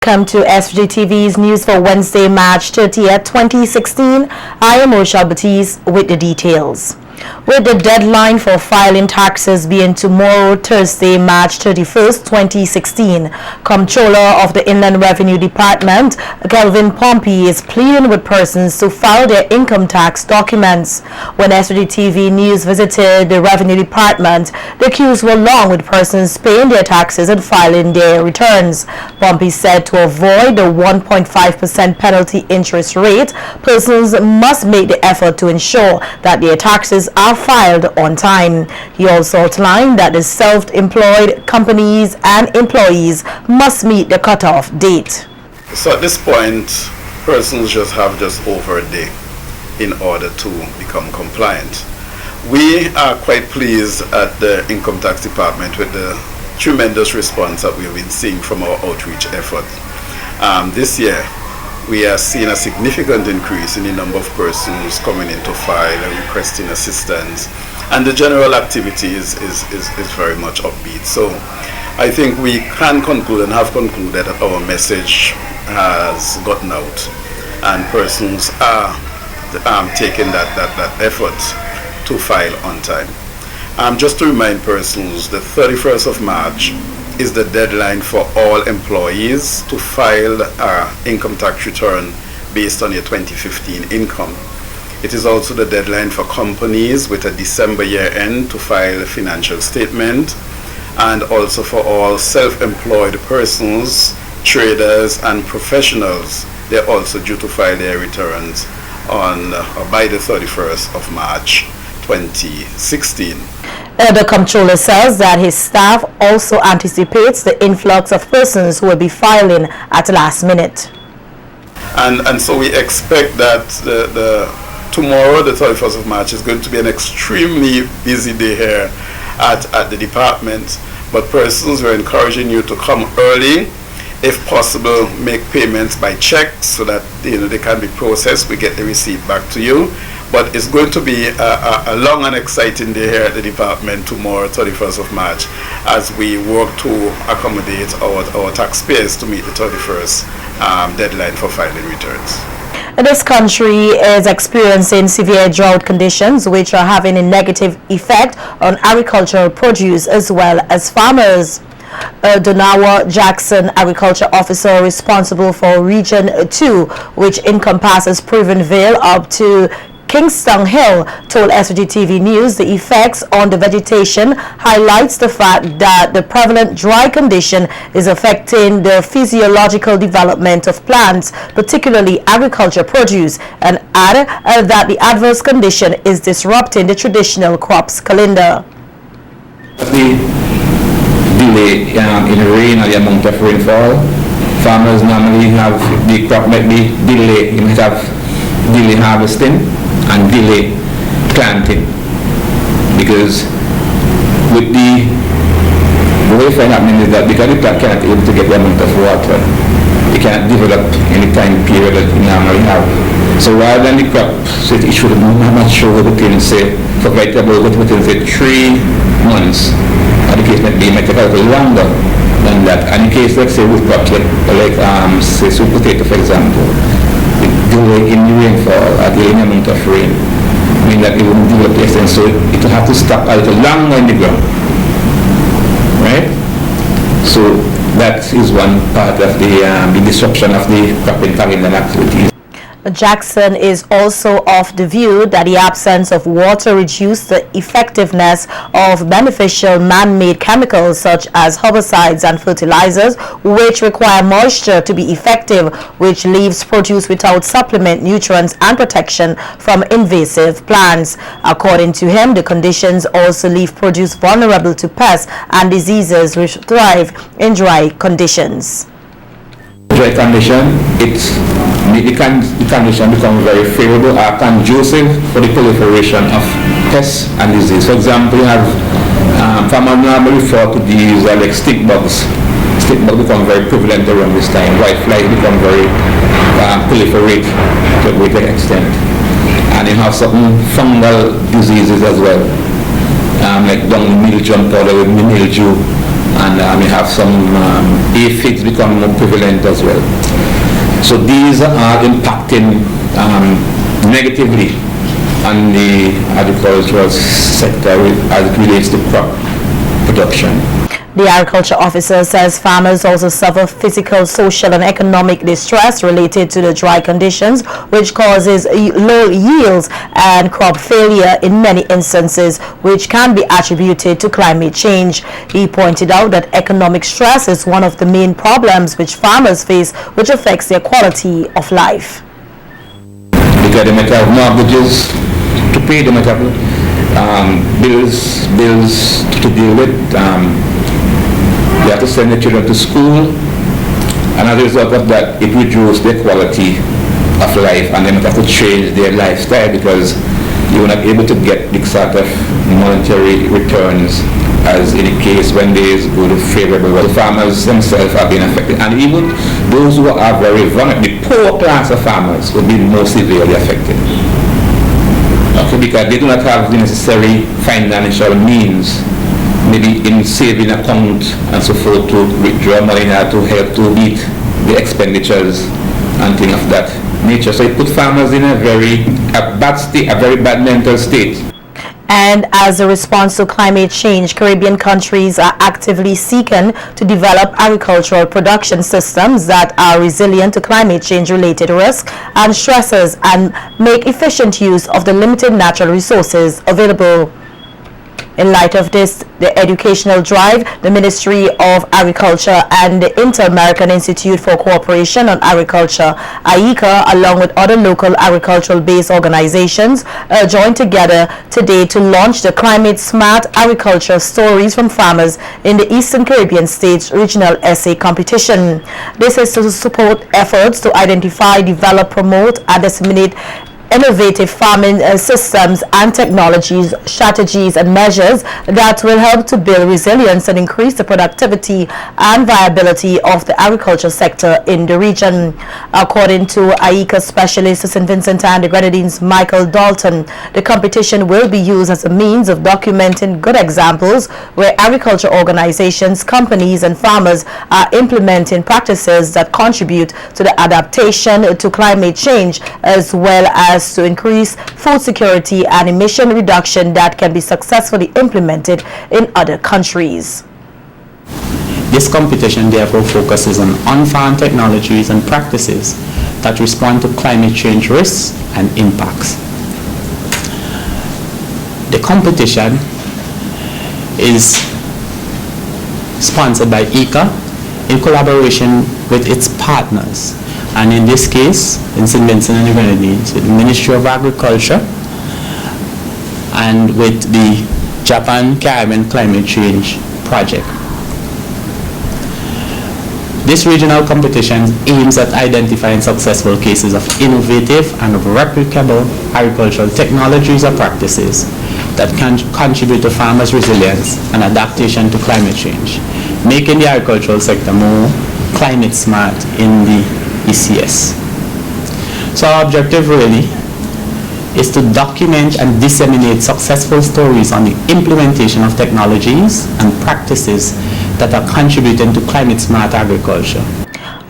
Welcome to SVG-TV's news for Wednesday, March 30th, 2016. I am Rochelle Batiste with the details. With the deadline for filing taxes being tomorrow, Thursday, March 31st, 2016, Comptroller of the Inland Revenue Department, Kelvin Pompey, is pleading with persons to file their income tax documents. When SVG-TV News visited the Revenue Department, the queues were long with persons paying their taxes and filing their returns. Pompey said to avoid the 1.5% penalty interest rate, persons must make the effort to ensure that their taxes are filed on time. He also outlined that the self-employed companies and employees must meet the cutoff date. So at this point, persons have over a day in order to become compliant. We are quite pleased at the Income Tax Department with the tremendous response that we've been seeing from our outreach effort. This year, we are seeing a significant increase in the number of persons coming in to file and requesting assistance, and the general activity is very much upbeat. So I think we can conclude and have concluded that our message has gotten out and persons are taking that effort to file on time. Just to remind persons, the 31st of March is the deadline for all employees to file an income tax return based on your 2015 income. It is also the deadline for companies with a December year end to file a financial statement, and also for all self-employed persons, traders and professionals. They're also due to file their returns on by the 31st of March 2016. The Comptroller says that his staff also anticipates the influx of persons who will be filing at the last minute. And so we expect that tomorrow, the 31st of March, is going to be an extremely busy day here at the department. But persons, we're encouraging you to come early. If possible, make payments by check so that they can be processed. We get the receipt back to you. But it's going to be a long and exciting day here at the department tomorrow, 31st of March, as we work to accommodate our taxpayers to meet the 31st deadline for filing returns. This country is experiencing severe drought conditions which are having a negative effect on agricultural produce as well as farmers. Donawa Jackson, agriculture officer responsible for Region 2, which encompasses Privenville up to Kingston Hill, told SVG-TV News the effects on the vegetation highlights the fact that the prevalent dry condition is affecting the physiological development of plants, particularly agriculture produce, and added that the adverse condition is disrupting the traditional crops calendar. The delay in rain or the amount of rainfall, farmers normally have the crop might be delayed. You might have delay harvesting and delay planting, because with the way it's happening is that because the plant cannot able to get the amount of water, it cannot develop in the time period that it normally have. So rather than the crop, so it should have not sure within, say, for vegetable within say 3 months, or the case might be might take a little longer than that. And in case, let's say, with crops like say sweet potato, for example, delay in the rainfall or delay in the amount of rain, mean that it wouldn't develop the extent, so it will have to stop a little longer in the ground, right? So that is one part of the disruption of the cropping calendar activities. Jackson is also of the view that the absence of water reduces the effectiveness of beneficial man-made chemicals such as herbicides and fertilizers, which require moisture to be effective, which leaves produce without supplement, nutrients, and protection from invasive plants. According to him, the conditions also leave produce vulnerable to pests and diseases which thrive in dry conditions. Dry condition, the condition becomes very favorable or conducive for the proliferation of pests and disease. For example, you have farmers normally refer to these like stick bugs. Stick bugs become very prevalent around this time. White flies become very proliferate to a great extent. And you have certain fungal diseases as well, like dung mildew and powder with mildew, and you have some aphids become more prevalent as well. So these are impacting negatively on the agricultural sector as it relates to crop production. The agriculture officer says farmers also suffer physical, social and economic distress related to the dry conditions, which causes low yields and crop failure in many instances, which can be attributed to climate change. He pointed out that economic stress is one of the main problems which farmers face, which affects their quality of life. Because they might have mortgages to pay, they might have bills to deal with. They have to send their children to school, and as a result of that, it reduces their quality of life, and they might have to change their lifestyle because you're not able to get the sort of monetary returns as in the case when there is good favorable. The farmers themselves are being affected, and even those who are very vulnerable, the poor class of farmers, will be more severely affected. Okay, because they do not have the necessary financial means, maybe in saving account and so forth, to withdraw money now to help to meet the expenditures and things of that nature. So it puts farmers in a very bad mental state. And as a response to climate change, Caribbean countries are actively seeking to develop agricultural production systems that are resilient to climate change related risks and stresses and make efficient use of the limited natural resources available. In light of this, the educational drive, the Ministry of Agriculture and the Inter-American Institute for Cooperation on Agriculture, IICA, along with other local agricultural-based organizations, joined together today to launch the Climate Smart Agriculture Stories from Farmers in the Eastern Caribbean States Regional Essay Competition. This is to support efforts to identify, develop, promote, and disseminate innovative farming systems and technologies, strategies and measures that will help to build resilience and increase the productivity and viability of the agriculture sector in the region. According to IICA Specialist St. Vincent and the Grenadines Michael Dalton, the competition will be used as a means of documenting good examples where agriculture organizations, companies and farmers are implementing practices that contribute to the adaptation to climate change, as well as to increase food security and emission reduction that can be successfully implemented in other countries. This competition therefore focuses on on-farm technologies and practices that respond to climate change risks and impacts. The competition is sponsored by IICA in collaboration with its partners, and in this case, in St. Vincent and the Grenadines, with the Ministry of Agriculture and with the Japan Caribbean Climate Change Project. This regional competition aims at identifying successful cases of innovative and replicable agricultural technologies or practices that can contribute to farmers' resilience and adaptation to climate change, making the agricultural sector more climate smart in the ECS. So our objective really is to document and disseminate successful stories on the implementation of technologies and practices that are contributing to climate smart agriculture.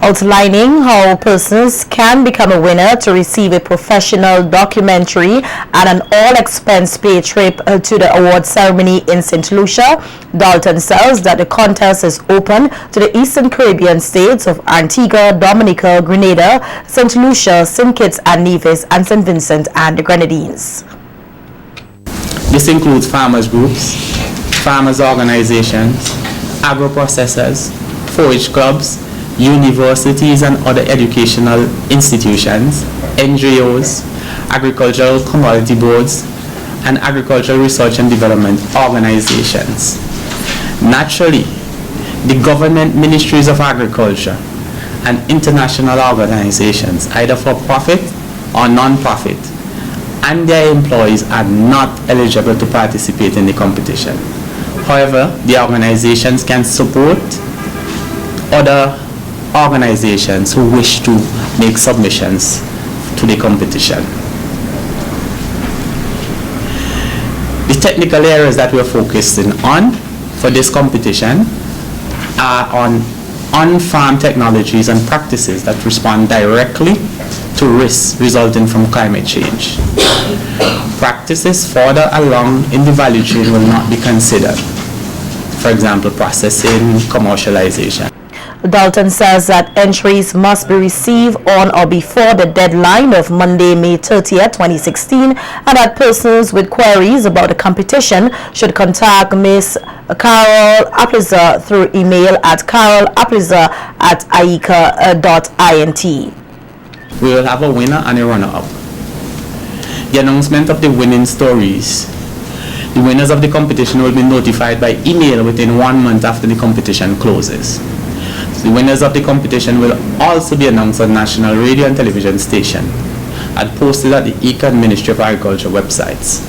Outlining how persons can become a winner to receive a professional documentary and an all-expense paid trip to the award ceremony in St. Lucia, Dalton says that the contest is open to the Eastern Caribbean states of Antigua, Dominica, Grenada, St. Lucia, St. Kitts and Nevis, and St. Vincent and the Grenadines. This includes farmers groups, farmers organizations, agro-processors, forage clubs, universities and other educational institutions, NGOs, agricultural commodity boards, and agricultural research and development organizations. Naturally, the government ministries of agriculture and international organizations, either for profit or non-profit, and their employees are not eligible to participate in the competition. However, the organizations can support other organizations who wish to make submissions to the competition. The technical areas that we're focusing on for this competition are on on-farm technologies and practices that respond directly to risks resulting from climate change. Practices further along in the value chain will not be considered. For example, processing, commercialization. Dalton says that entries must be received on or before the deadline of Monday, May 30th, 2016, and that persons with queries about the competition should contact Ms. Carol Apliza through email at carolapliza@iica.int. We will have a winner and a runner-up. The announcement of the winning stories. The winners of the competition will be notified by email within 1 month after the competition closes. The winners of the competition will also be announced on national radio and television station and posted at the IICA and Ministry of Agriculture websites.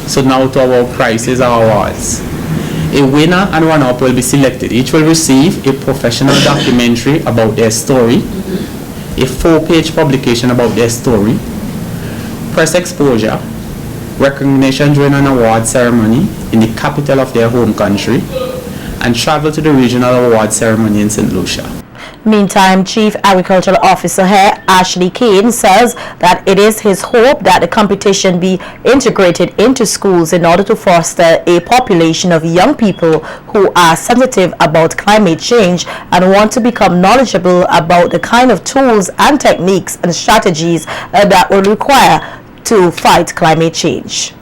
So now to our prizes or awards. A winner and runner-up will be selected. Each will receive a professional documentary about their story, a 4-page publication about their story, press exposure, recognition during an award ceremony in the capital of their home country, and travel to the regional award ceremony in St. Lucia. Meantime, Chief Agricultural Officer here, Ashley Caine, says that it is his hope that the competition be integrated into schools in order to foster a population of young people who are sensitive about climate change and want to become knowledgeable about the kind of tools and techniques and strategies that will require to fight climate change.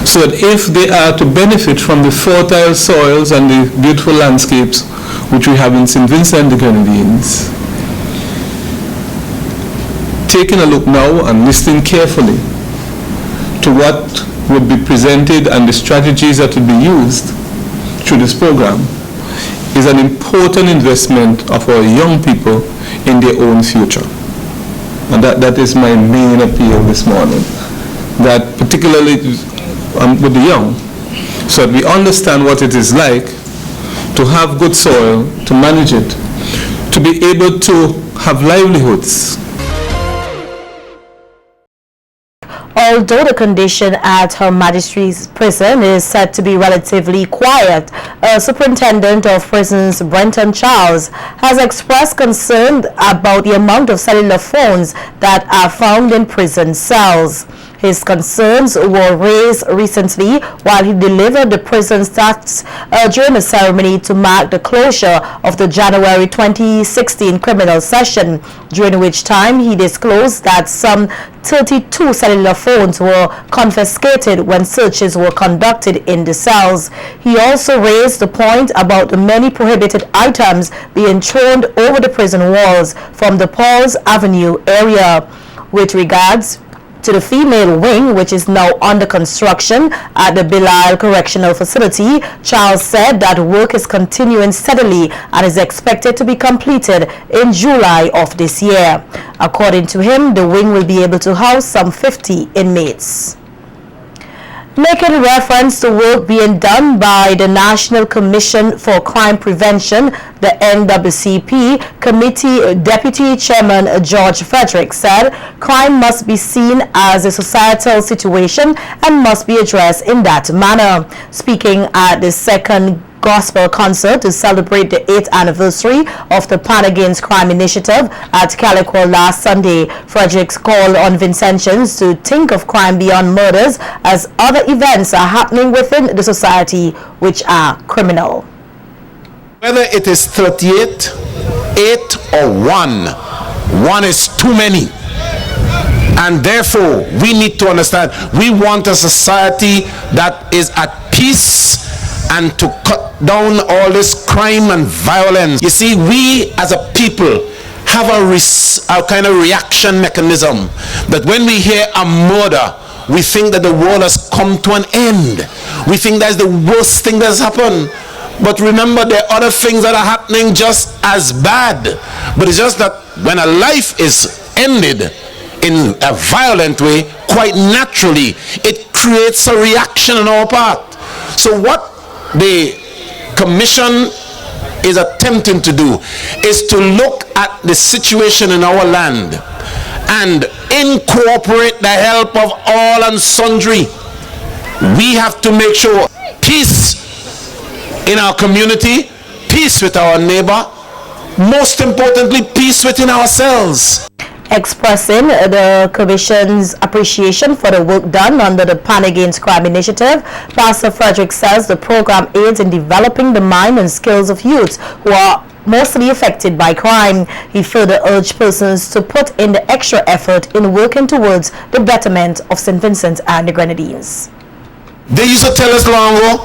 So that if they are to benefit from the fertile soils and the beautiful landscapes which we have in St. Vincent and the Grenadines, taking a look now and listening carefully to what would be presented and the strategies that would be used through this program is an important investment of our young people in their own future. And that is my main appeal this morning, that particularly with the young, so that we understand what it is like to have good soil, to manage it, to be able to have livelihoods. Although the condition at Her Majesty's Prison is said to be relatively quiet, Superintendent of Prisons Brenton Charles has expressed concern about the amount of cellular phones that are found in prison cells. His concerns were raised recently while he delivered the prison stats during a ceremony to mark the closure of the January 2016 criminal session, during which time he disclosed that some 32 cellular phones were confiscated when searches were conducted in the cells. He also raised the point about the many prohibited items being thrown over the prison walls from the Paul's Avenue area. With regards to the female wing, which is now under construction at the Bilal Correctional Facility, Charles said that work is continuing steadily and is expected to be completed in July of this year. According to him, the wing will be able to house some 50 inmates. Making reference to work being done by the National Commission for Crime Prevention, the NCCP Committee Deputy Chairman George Frederick said crime must be seen as a societal situation and must be addressed in that manner. Speaking at the second gospel concert to celebrate the 8th anniversary of the Pan Against Crime initiative at Calico last Sunday, Frederick called on Vincentians to think of crime beyond murders as other events are happening within the society which are criminal. Whether it is 38, 8 or 1 is too many. And therefore, we need to understand, we want a society that is at peace and to cut down all this crime and violence. You see, we as a people have a kind of reaction mechanism that when we hear a murder, we think that the world has come to an end. We think that's the worst thing that's happened. But remember, there are other things that are happening just as bad. But it's just that when a life is ended in a violent way, quite naturally, it creates a reaction on our part. So what the Commission is attempting to do is to look at the situation in our land and incorporate the help of all and sundry. We have to make sure peace in our community, peace with our neighbor, most importantly, peace within ourselves. Expressing the Commission's appreciation for the work done under the Pan Against Crime initiative, Pastor Frederick says the program aids in developing the mind and skills of youths who are mostly affected by crime. He further urged persons to put in the extra effort in working towards the betterment of St. Vincent and the Grenadines. They used to tell us long ago,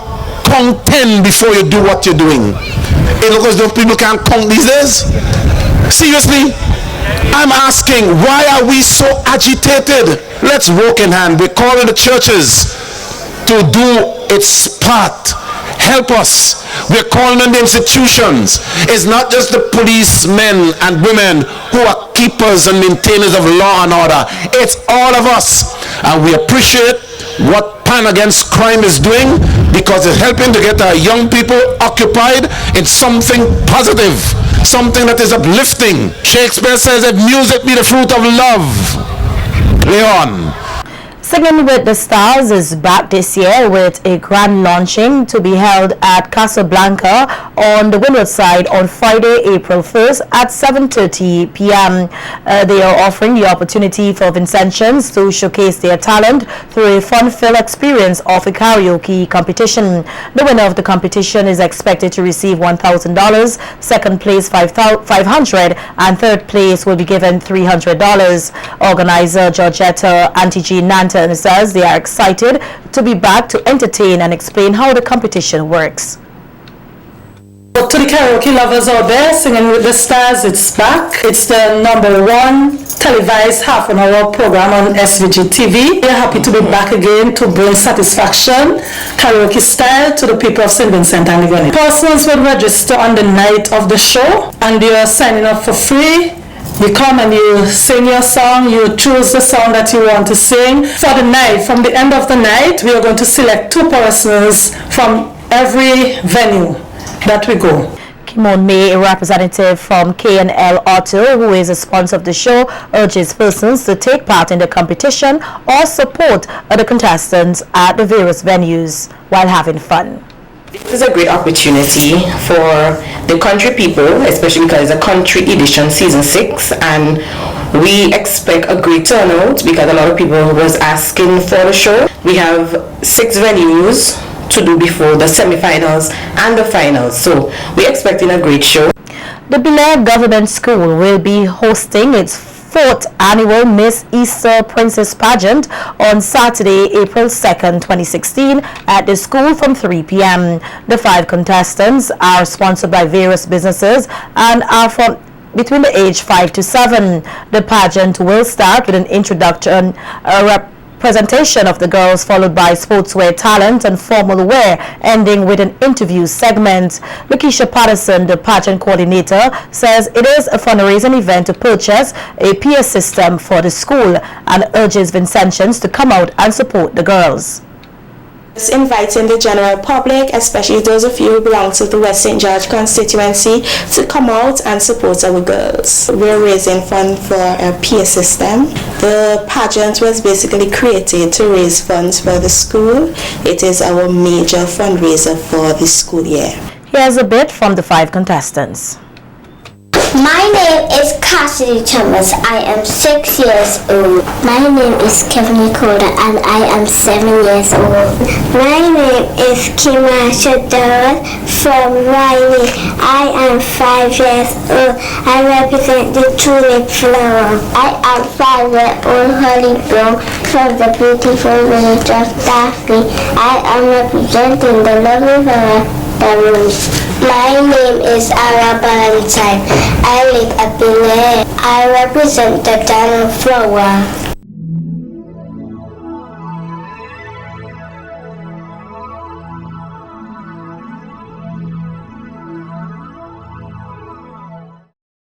count 10 before you do what you're doing. Because those people can't count these days. Seriously, I'm asking, why are we so agitated? Let's work in hand. We're calling the churches to do its part. Help us. We're calling on the institutions. It's not just the policemen and women who are keepers and maintainers of law and order. It's all of us. And we appreciate what Pan Against Crime is doing, because it's helping to get our young people occupied in something positive, something that is uplifting. Shakespeare says that music be the fruit of love. Play on. Singing with the Stars is back this year with a grand launching to be held at Casablanca on the Windward side on Friday, April 1st at 7:30 p.m. They are offering the opportunity for Vincentians to showcase their talent through a fun-filled experience of a karaoke competition. The winner of the competition is expected to receive $1,000, second place $500, and third place will be given $300. Organizer Georgetta Antigi Nanton says they are excited to be back to entertain and explain how the competition works. To the karaoke lovers out there, Singing with the Stars, it's back. It's the #1 televised half-an-hour program on SVG-TV. We're happy to be back again to bring satisfaction, karaoke style, to the people of St. Vincent and the Grenadines. Persons will register on the night of the show, and they are signing up for free. You come and you sing your song, you choose the song that you want to sing. For the night, from the end of the night, we are going to select 2 persons from every venue that we go. Kimon May, a representative from Caine Auto, who is a sponsor of the show, urges persons to take part in the competition or support the contestants at the various venues while having fun. This is a great opportunity for the country people, especially because it's a country edition, season 6, and we expect a great turnout because a lot of people was asking for the show. We have 6 venues to do before the semi-finals and the finals, so we're expecting a great show. The Belair Government School will be hosting its 4th annual Miss Easter Princess Pageant on Saturday, April 2nd, 2016 at the school from 3 p.m. The 5 contestants are sponsored by various businesses and are from between the age 5 to 7. The pageant will start with an introduction, presentation of the girls, followed by sportswear talent and formal wear, ending with an interview segment. Lakisha Patterson, the pageant coordinator, says it is a fundraising event to purchase a PA system for the school and urges Vincentians to come out and support the girls. It's inviting the general public, especially those of you who belong to the West St. George constituency, to come out and support our girls. We're raising funds for a PA system. The pageant was basically created to raise funds for the school. It is our major fundraiser for the school year. Here's a bit from the 5 contestants. My name is Cassidy Thomas. I am 6 years old. My name is Kelvin and I am 7 years old. My name is Kimasha Donawa from Riley. I am 5 years old. I represent the tulip flower. I am 5-year-old Holly Brown from the beautiful village of Daphne. I am representing the lovely flower. My name is Ara Valentine. I live at Belair. I represent the Diamond Flower.